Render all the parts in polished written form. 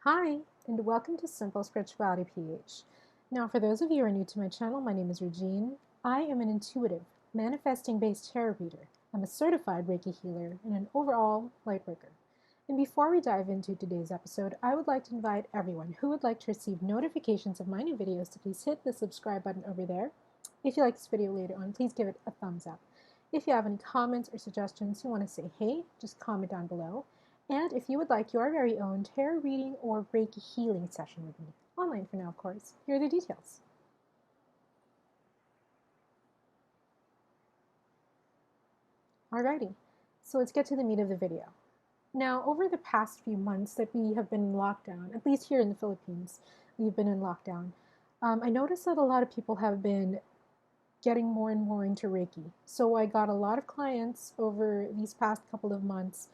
Hi, and welcome to SimpleSpiritualityPH. Now, for those of you who are new to my channel, my name is Regine. I am an intuitive, manifesting-based tarot reader. I'm a certified Reiki healer and an overall lightworker. And before we dive into today's episode, I would like to invite everyone who would like to receive notifications of my new videos to please hit the subscribe button over there. If you like this video later on, please give it a thumbs up. If you have any comments or suggestions, you want to say hey, just comment down below. And if you would like your very own tarot reading or Reiki healing session with me, online for now, of course, here are the details. Alrighty, so let's get to the meat of the video. Now, over the past few months that we have been in lockdown, at least here in the Philippines, we've been in lockdown, I noticed that a lot of people have been getting more and more into Reiki. So I got a lot of clients over these past couple of months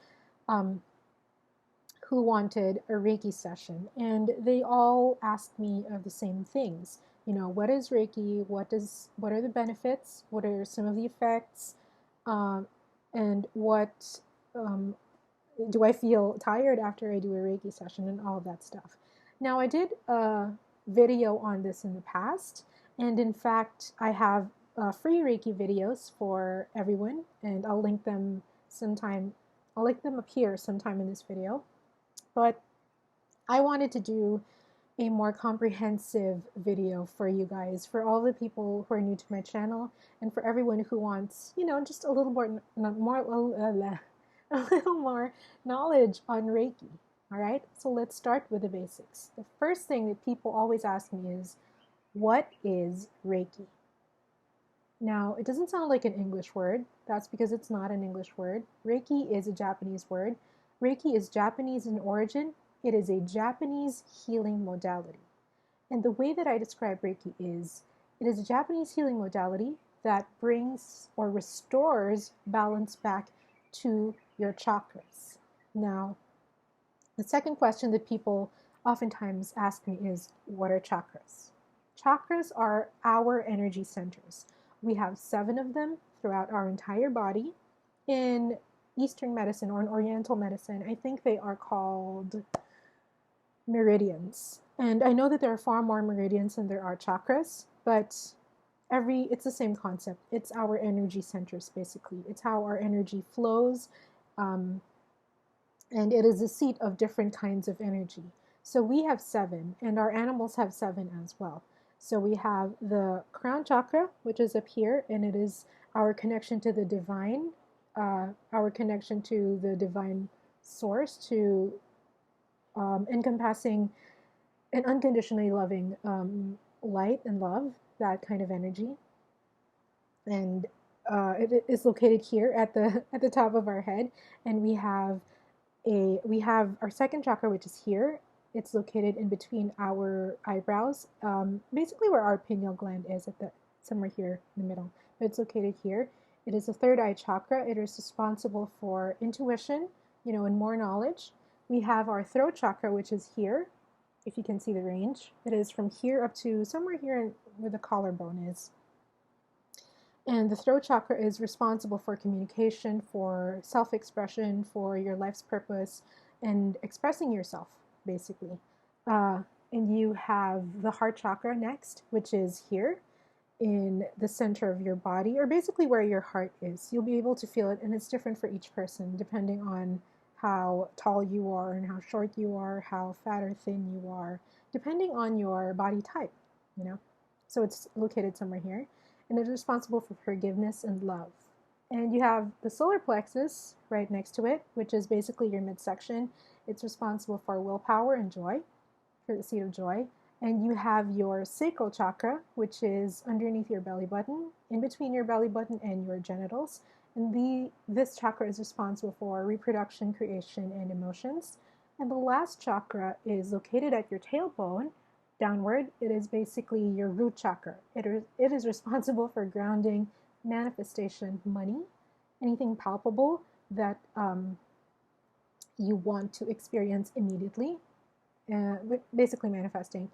who wanted a Reiki session, and they all asked me of the same things. You know, what is Reiki? What are the benefits? What are some of the effects? And what do I feel tired after I do a Reiki session and all of that stuff. Now, I did a video on this in the past, and in fact, I have free Reiki videos for everyone, and I'll link them sometime. I'll link them up here sometime in this video. But I wanted to do a more comprehensive video for you guys, for all the people who are new to my channel, and for everyone who wants, you know, just a little more knowledge on Reiki. All right, so let's start with the basics. The first thing that people always ask me is, what is Reiki? Now, it doesn't sound like an English word. That's because it's not an English word. Reiki is a Japanese word. Reiki is Japanese in origin. It is a Japanese healing modality. And the way that I describe Reiki is, it is a Japanese healing modality that brings or restores balance back to your chakras. Now, the second question that people oftentimes ask me is, what are chakras? Chakras are our energy centers. We have 7 of them throughout our entire body. In Eastern medicine or in Oriental medicine, I think they are called meridians. And I know that there are far more meridians than there are chakras, but it's the same concept. It's our energy centers, basically. It's how our energy flows, and it is the seat of different kinds of energy. So we have 7, and our animals have 7 as well. So we have the crown chakra, which is up here, and it is our connection to the divine, our connection to the divine source, to encompassing an unconditionally loving light and love, that kind of energy. And it is located here at the top of our head, and we have our second chakra, which is here. It's located in between our eyebrows, basically where our pineal gland is, somewhere here in the middle. But it's located here. It is the third eye chakra. It is responsible for intuition, you know, and more knowledge. We have our throat chakra, which is here, if you can see the range. It is from here up to somewhere here where the collarbone is. And the throat chakra is responsible for communication, for self-expression, for your life's purpose, and expressing yourself, basically. And you have the heart chakra next, which is here in the center of your body, or basically where your heart is. You'll be able to feel it, and it's different for each person, depending on how tall you are and how short you are, how fat or thin you are, depending on your body type, you know. So it's located somewhere here, and it's responsible for forgiveness and love. And you have the solar plexus right next to it, which is basically your midsection. It's responsible for willpower and joy, for the seat of joy. And you have your sacral chakra, which is underneath your belly button, in between your belly button and your genitals. And this chakra is responsible for reproduction, creation, and emotions. And the last chakra is located at your tailbone, downward. It is basically your root chakra. It is responsible for grounding, manifestation, money, anything palpable that you want to experience immediately, basically manifesting.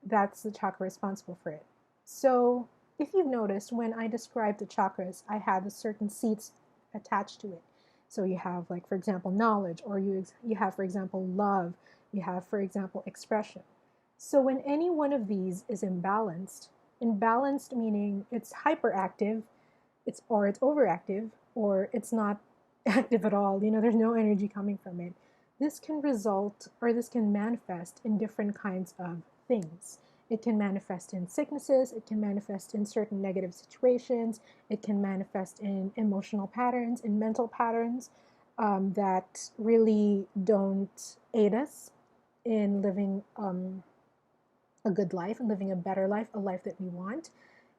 That's the chakra responsible for it. So if you've noticed, when I described the chakras, I had certain seats attached to it. So you have, like, for example, knowledge, or you have, for example, love, We have, for example, expression. So when any one of these is imbalanced meaning it's hyperactive, it's overactive, or it's not active at all, there's no energy coming from it. This can result, or this can manifest in different kinds of things. It can manifest in sicknesses, it can manifest in certain negative situations, it can manifest in emotional patterns, in mental patterns that really don't aid us in living a good life and living a better life, a life that we want.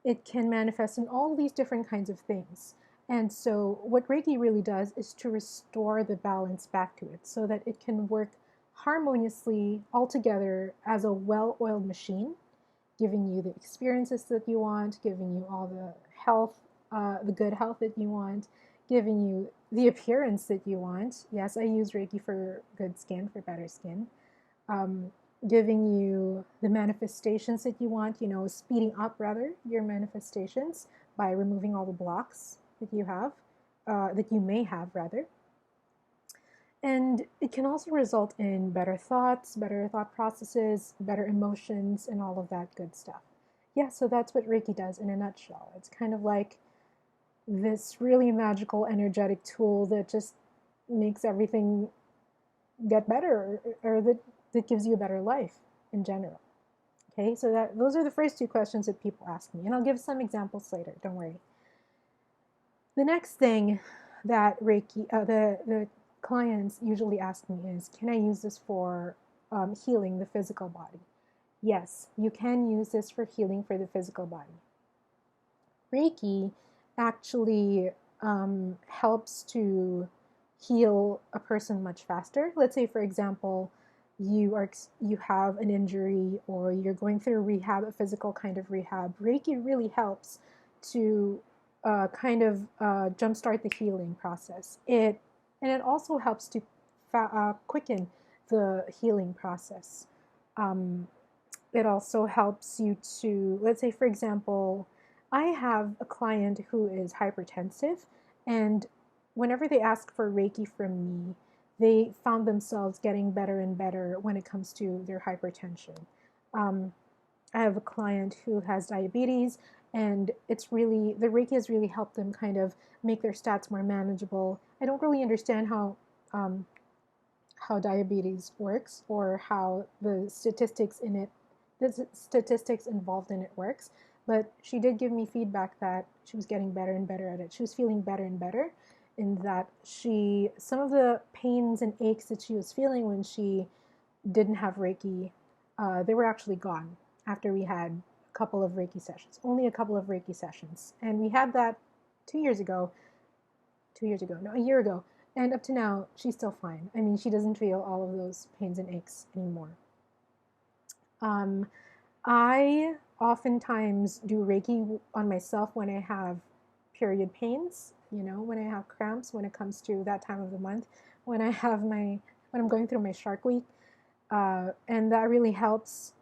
It can manifest in all these different kinds of things. And so what Reiki really does is to restore the balance back to it so that it can work harmoniously all together as a well-oiled machine, giving you the experiences that you want, giving you all the health, the good health that you want, giving you the appearance that you want. Yes, I use Reiki for good skin, for better skin. Giving you the manifestations that you want, speeding up rather your manifestations by removing all the blocks that you have, that you may have rather. And it can also result in better thoughts, better thought processes, better emotions, and all of that good stuff. Yeah, so that's what Reiki does in a nutshell. It's kind of like this really magical, energetic tool that just makes everything get better, or that gives you a better life in general. Okay, so those are the first two questions that people ask me, and I'll give some examples later, don't worry. The next thing that Reiki, the clients usually ask me is, can I use this for healing the physical body? Yes, you can use this for healing for the physical body. Reiki actually helps to heal a person much faster. Let's say, for example, you have an injury or you're going through rehab, a physical kind of rehab. Reiki really helps to kind of jumpstart the healing process. And it also helps to quicken the healing process. It also helps you to, let's say, for example, I have a client who is hypertensive, and whenever they ask for Reiki from me, they found themselves getting better and better when it comes to their hypertension. I have a client who has diabetes, and the Reiki has really helped them kind of make their stats more manageable. I don't really understand how diabetes works or how the statistics involved in it works, but she did give me feedback that she was getting better and better at it. She was feeling better and better in that some of the pains and aches that she was feeling when she didn't have Reiki, they were actually gone after we had a couple of Reiki sessions, only a couple of Reiki sessions. And we had that a year ago, and up to now, she's still fine. I mean, she doesn't feel all of those pains and aches anymore. I oftentimes do Reiki on myself when I have period pains, when I have cramps, when it comes to that time of the month, when I'm going through my Shark Week, and that really helps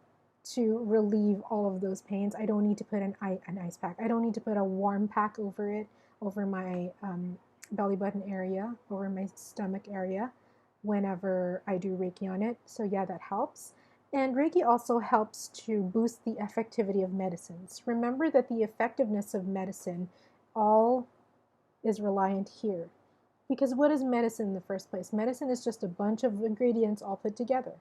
to relieve all of those pains. I don't need to put an ice pack. I don't need to put a warm pack over it, over my belly button area, over my stomach area, whenever I do Reiki on it. So yeah, that helps. And Reiki also helps to boost the effectivity of medicines. Remember that the effectiveness of medicine all is reliant here. Because what is medicine in the first place? Medicine is just a bunch of ingredients all put together.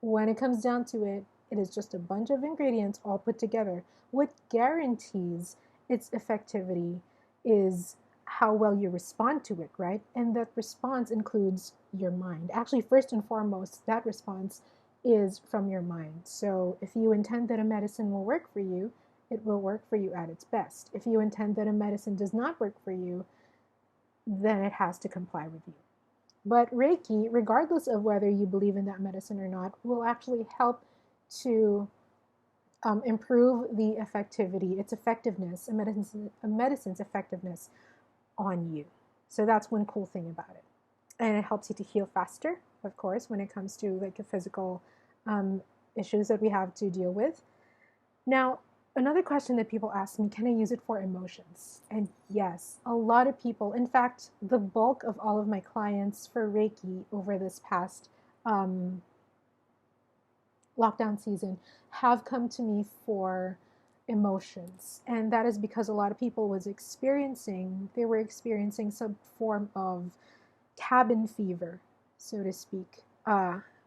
When it comes down to it, it is just a bunch of ingredients all put together. What guarantees its effectivity is how well you respond to it, right? And that response includes your mind. Actually, first and foremost, that response is from your mind. So if you intend that a medicine will work for you, it will work for you at its best. If you intend that a medicine does not work for you, then it has to comply with you. But Reiki, regardless of whether you believe in that medicine or not, will actually help to improve the its effectiveness, a medicine's effectiveness on you. So that's one cool thing about it. And it helps you to heal faster, of course, when it comes to like the physical issues that we have to deal with. Now, another question that people ask me, can I use it for emotions? And yes, a lot of people, in fact, the bulk of all of my clients for Reiki over this past lockdown season have come to me for emotions, and that is because a lot of people they were experiencing some form of cabin fever, so to speak,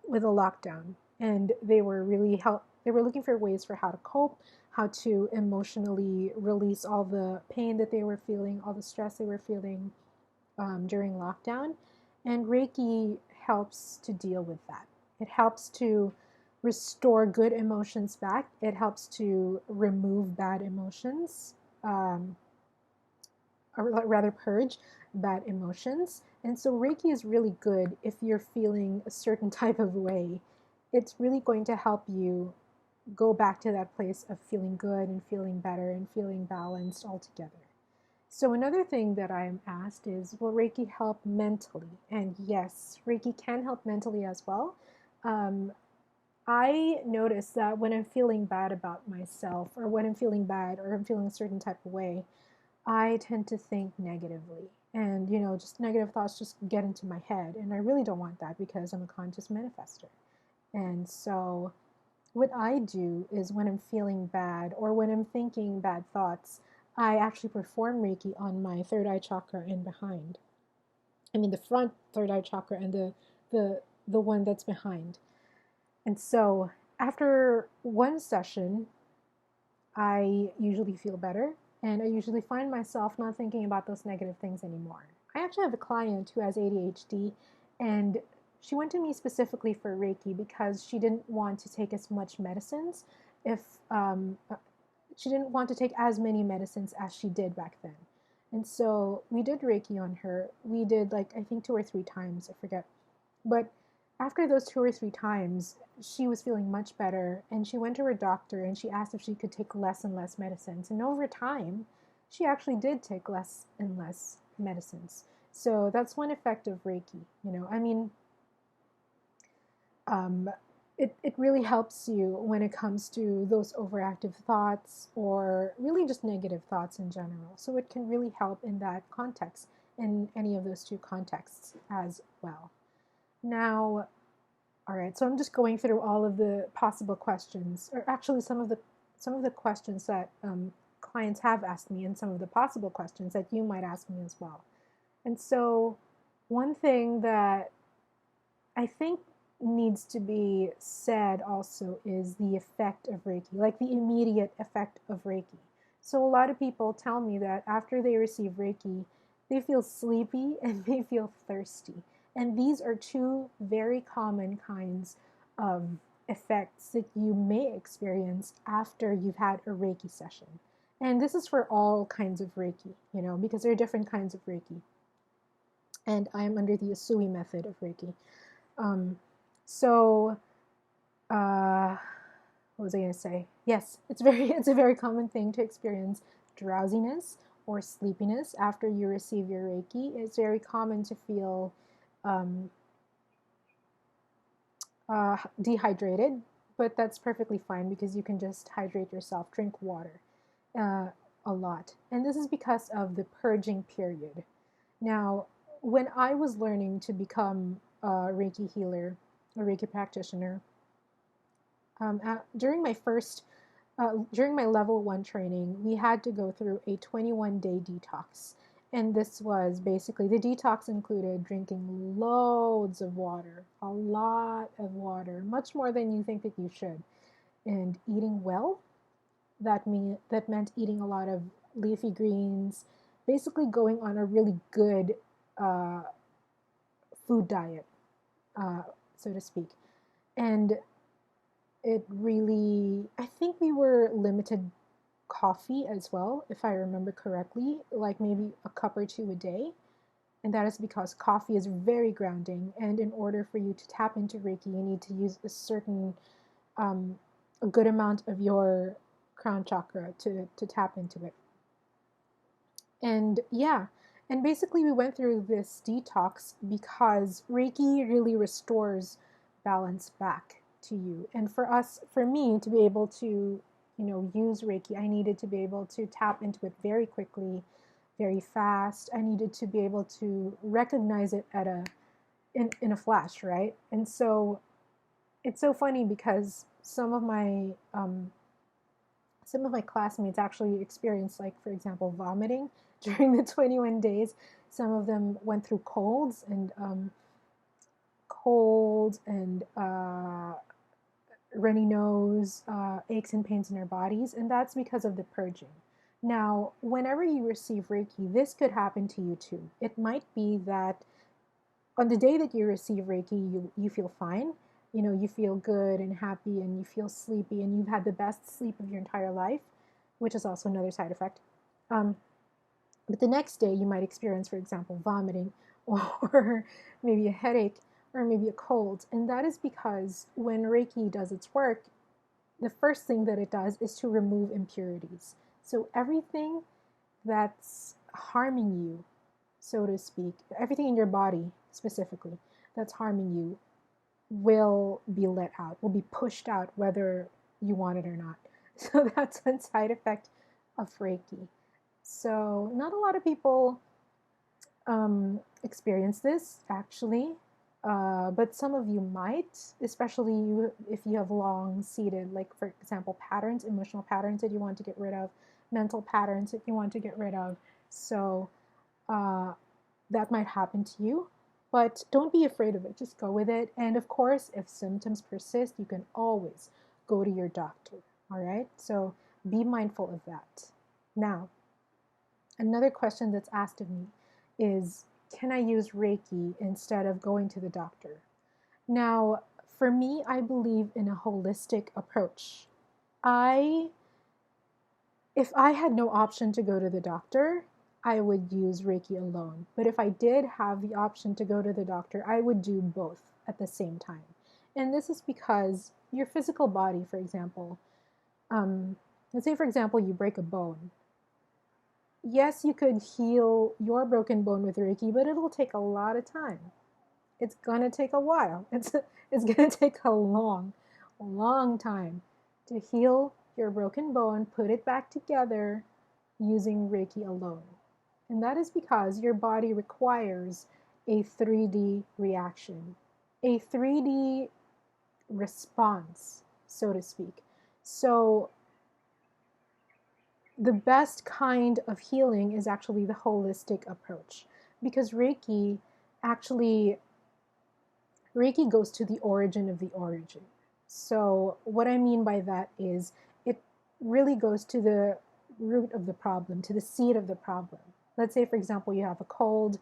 with a lockdown, and they were looking for ways for how to cope, how to emotionally release all the pain that they were feeling, all the stress they were feeling during lockdown. And Reiki helps to deal with that. It helps to restore good emotions back. It helps to remove bad emotions, or rather purge bad emotions. And so Reiki is really good if you're feeling a certain type of way. It's really going to help you go back to that place of feeling good and feeling better and feeling balanced altogether. So another thing that I am asked is, will Reiki help mentally? And yes, Reiki can help mentally as well. I notice that when I'm feeling bad about myself, or when I'm feeling bad, or I'm feeling a certain type of way, I tend to think negatively. And, just negative thoughts just get into my head. And I really don't want that because I'm a conscious manifester. And so what I do is when I'm feeling bad or when I'm thinking bad thoughts, I actually perform Reiki on my third eye chakra and behind. I mean the front third eye chakra and the one that's behind. And so after one session, I usually feel better, and I usually find myself not thinking about those negative things anymore. I actually have a client who has ADHD, and she went to me specifically for Reiki because she didn't want to take as much medicines if she didn't want to take as many medicines as she did back then. And so we did Reiki on her. We did I think 2 or 3 times, I forget. But after those 2 or 3 times, she was feeling much better, and she went to her doctor and she asked if she could take less and less medicines. And over time, she actually did take less and less medicines. So that's one effect of Reiki. It really helps you when it comes to those overactive thoughts or really just negative thoughts in general. So it can really help in that context, in any of those 2 contexts as well. Now, all right, so I'm just going through all of the possible questions, or actually some of the questions that clients have asked me, and some of the possible questions that you might ask me as well. And so one thing that I think needs to be said also is the effect of Reiki, like the immediate effect of Reiki. So a lot of people tell me that after they receive Reiki, they feel sleepy and they feel thirsty. And these are 2 very common kinds of effects that you may experience after you've had a Reiki session. And this is for all kinds of Reiki, because there are different kinds of Reiki. And I'm under the Usui method of Reiki. What was I going to say? Yes, it's a very common thing to experience drowsiness or sleepiness after you receive your Reiki. It's very common to feel dehydrated, but that's perfectly fine because you can just hydrate yourself, drink water a lot. And this is because of the purging period. Now, when I was learning to become a Reiki healer, a Reiki practitioner, during my level 1 training, we had to go through a 21-day detox. And this was basically, the detox included drinking loads of water, a lot of water, much more than you think that you should, and eating well. That meant eating a lot of leafy greens, basically going on a really good food diet, so to speak. And it really, I think we were limited coffee as well, if I remember correctly, like maybe a cup or 2 a day. And that is because coffee is very grounding, and in order for you to tap into Reiki, you need to use a good amount of your crown chakra to tap into it. And yeah, and basically we went through this detox because Reiki really restores balance back to you. And for me to be able to use Reiki, I needed to be able to tap into it very quickly, very fast. I needed to be able to recognize it in a flash, right? And so it's so funny because some of my classmates actually experienced, like, for example, vomiting during the 21 days. Some of them went through colds and runny nose, aches and pains in their bodies, and that's because of the purging. Now, whenever you receive Reiki, this could happen to you too. It might be that on the day that you receive Reiki, you feel fine. You feel good and happy, and you feel sleepy, and you've had the best sleep of your entire life, which is also another side effect. But the next day, you might experience, for example, vomiting, or maybe a headache, or maybe a cold. And that is because when Reiki does its work, the first thing that it does is to remove impurities. So everything that's harming you, so to speak, everything in your body specifically that's harming you will be let out, will be pushed out, whether you want it or not. So that's one side effect of Reiki. So not a lot of people experience this, actually, but some of you might, especially if you have long-seated, like, for example, patterns, emotional patterns that you want to get rid of, mental patterns that you want to get rid of. So that might happen to you, but don't be afraid of it. Just go with it. And of course, if symptoms persist, you can always go to your doctor. All right? So be mindful of that. Now, another question that's asked of me is, can I use Reiki instead of going to the doctor? Now, for me, I believe in a holistic approach. If I had no option to go to the doctor, I would use Reiki alone. But if I did have the option to go to the doctor, I would do both at the same time. And this is because your physical body, for example, let's say, for example, you break a bone. Yes, you could heal your broken bone with Reiki, but it'll take a lot of time. It's gonna take a while. It's gonna take a long time to heal your broken bone, put it back together using Reiki alone. And that is because your body requires a 3D reaction, a 3D response, so to speak. So the best kind of healing is actually the holistic approach, because Reiki goes to the origin of the origin. So what I mean by that is it really goes to the root of the problem, to the seed of the problem. Let's say, for example, you have a cold.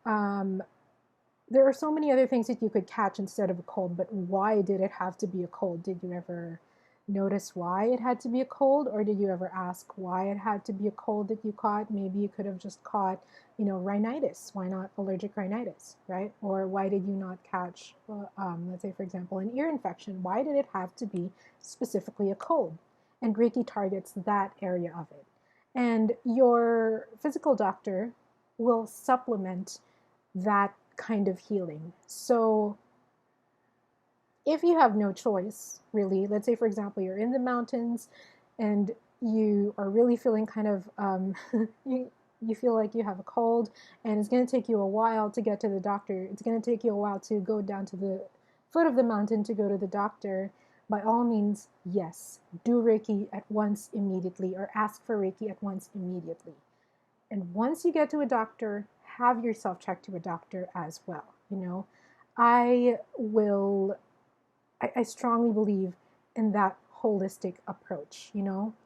There are so many other things that you could catch instead of a cold, but why did it have to be a cold? Did you ever notice why it had to be a cold, or did you ever ask why it had to be a cold that you caught? Maybe you could have just caught, rhinitis. Why not allergic rhinitis, right? Or why did you not catch, let's say, for example, an ear infection? Why did it have to be specifically a cold? And Reiki targets that area of it. And your physical doctor will supplement that kind of healing. So if you have no choice, really, let's say, for example, you're in the mountains and you are really feeling kind of, you feel like you have a cold, and it's going to take you a while to get to the doctor. It's going to take you a while to go down to the foot of the mountain to go to the doctor. By all means, yes, do Reiki at once immediately, or ask for Reiki at once immediately. And once you get to a doctor, have yourself checked to a doctor as well. I strongly believe in that holistic approach,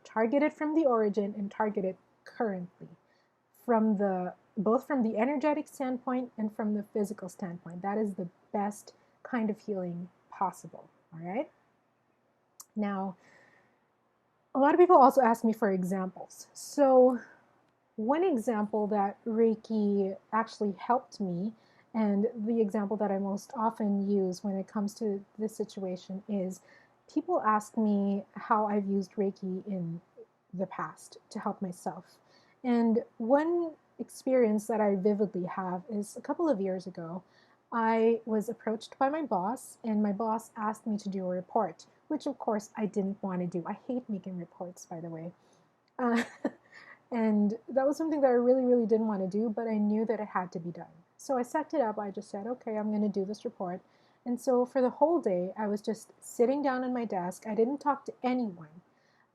target it from the origin and target it currently, both from the energetic standpoint and from the physical standpoint. That is the best kind of healing possible. All right. Now, a lot of people also ask me for examples. So one example that Reiki actually helped me, and the example that I most often use when it comes to this situation, is people ask me how I've used Reiki in the past to help myself. And one experience that I vividly have is a couple of years ago. I was approached by my boss, and my boss asked me to do a report, which of course I didn't want to do. I hate making reports, by the way. And that was something that I really, really didn't want to do, but I knew that it had to be done. So I sucked it up. I just said, okay, I'm going to do this report. And so for the whole day, I was just sitting down at my desk. I didn't talk to anyone.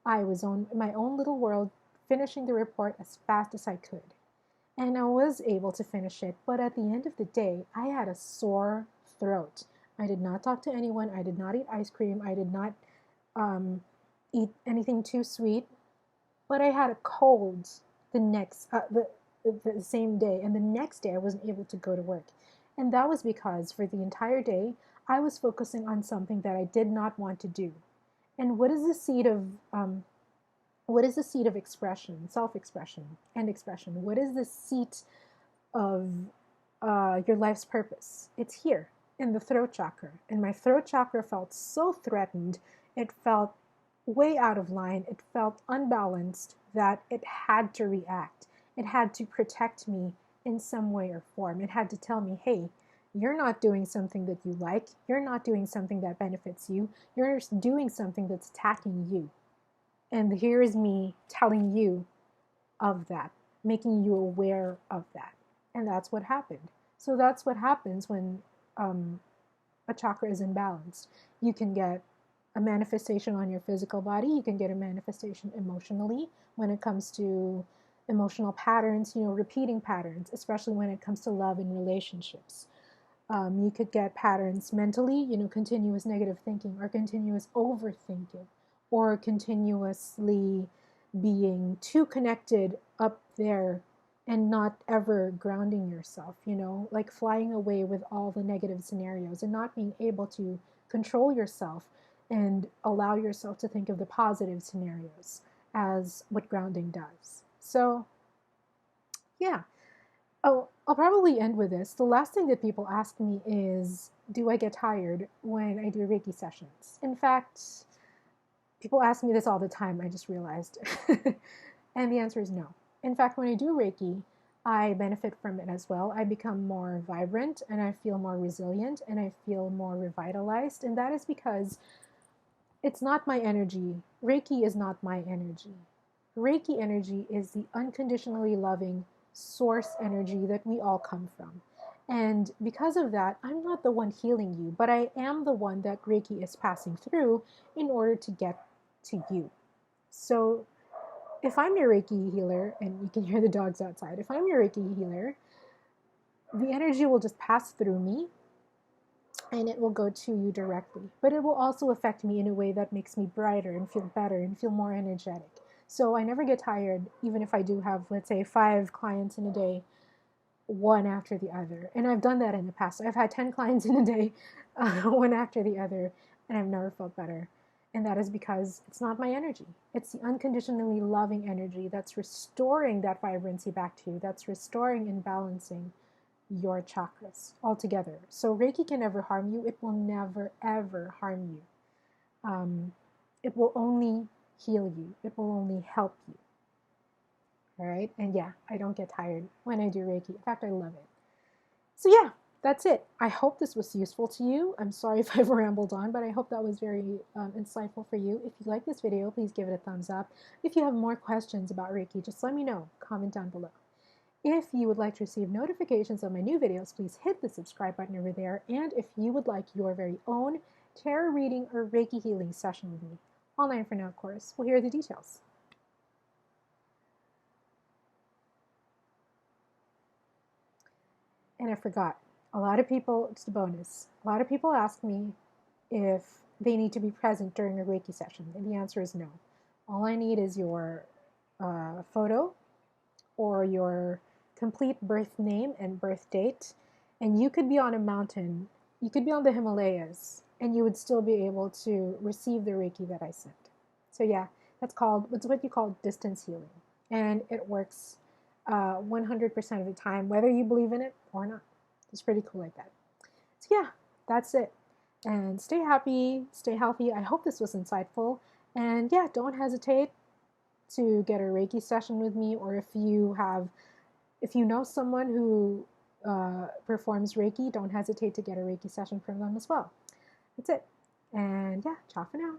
I was on my own little world, finishing the report as fast as I could. And I was able to finish it, but at the end of the day, I had a sore throat. I did not talk to anyone. I did not eat ice cream. I did not eat anything too sweet. But I had a cold the next the same day, and the next day I wasn't able to go to work. And that was because for the entire day I was focusing on something that I did not want to do. And what is the seed of expression, self-expression, and expression? What is the seat of your life's purpose? It's here in the throat chakra. And my throat chakra felt so threatened. It felt way out of line. It felt unbalanced that it had to react. It had to protect me in some way or form. It had to tell me, hey, you're not doing something that you like. You're not doing something that benefits you. You're doing something that's attacking you. And here is me telling you of that, making you aware of that. And that's what happened. So that's what happens when a chakra is imbalanced. You can get a manifestation on your physical body. You can get a manifestation emotionally when it comes to emotional patterns, repeating patterns, especially when it comes to love and relationships. You could get patterns mentally, continuous negative thinking or continuous overthinking or continuously being too connected up there and not ever grounding yourself, like flying away with all the negative scenarios and not being able to control yourself and allow yourself to think of the positive scenarios as what grounding does. So, yeah. Oh, I'll probably end with this. The last thing that people ask me is, do I get tired when I do Reiki sessions? In fact, people ask me this all the time, I just realized. And the answer is no. In fact, when I do Reiki, I benefit from it as well. I become more vibrant and I feel more resilient and I feel more revitalized. And that is because it's not my energy. Reiki is not my energy. Reiki energy is the unconditionally loving source energy that we all come from. And because of that, I'm not the one healing you, but I am the one that Reiki is passing through in order to get to you. So if I'm your Reiki healer, and you can hear the dogs outside, if I'm your Reiki healer, the energy will just pass through me and it will go to you directly. But it will also affect me in a way that makes me brighter and feel better and feel more energetic. So I never get tired, even if I do have, let's say, 5 clients in a day, one after the other. And I've done that in the past. I've had 10 clients in a day, one after the other, and I've never felt better. And that is because it's not my energy. It's the unconditionally loving energy that's restoring that vibrancy back to you, that's restoring and balancing your chakras altogether. So Reiki can never harm you. It will never, ever harm you. It will only heal you. It will only help you. All right? And yeah, I don't get tired when I do Reiki. In fact, I love it. So yeah, that's it. I hope this was useful to you. I'm sorry if I've rambled on, but I hope that was very insightful for you. If you like this video, please give it a thumbs up. If you have more questions about Reiki, just let me know. Comment down below. If you would like to receive notifications of my new videos, please hit the subscribe button over there. And if you would like your very own tarot reading or Reiki healing session with me, online for now, of course, well, here are the details. And I forgot. A lot of people, it's the bonus, a lot of people ask me if they need to be present during a Reiki session. And the answer is no. All I need is your photo or your complete birth name and birth date. And you could be on a mountain, you could be on the Himalayas, and you would still be able to receive the Reiki that I sent. So yeah, it's what you call distance healing. And it works 100% of the time, whether you believe in it or not. It's pretty cool like that. So yeah, that's it. And stay happy, stay healthy. I hope this was insightful. And yeah, don't hesitate to get a Reiki session with me, or if you know someone who performs Reiki, don't hesitate to get a Reiki session from them as well. That's it. And yeah, ciao for now.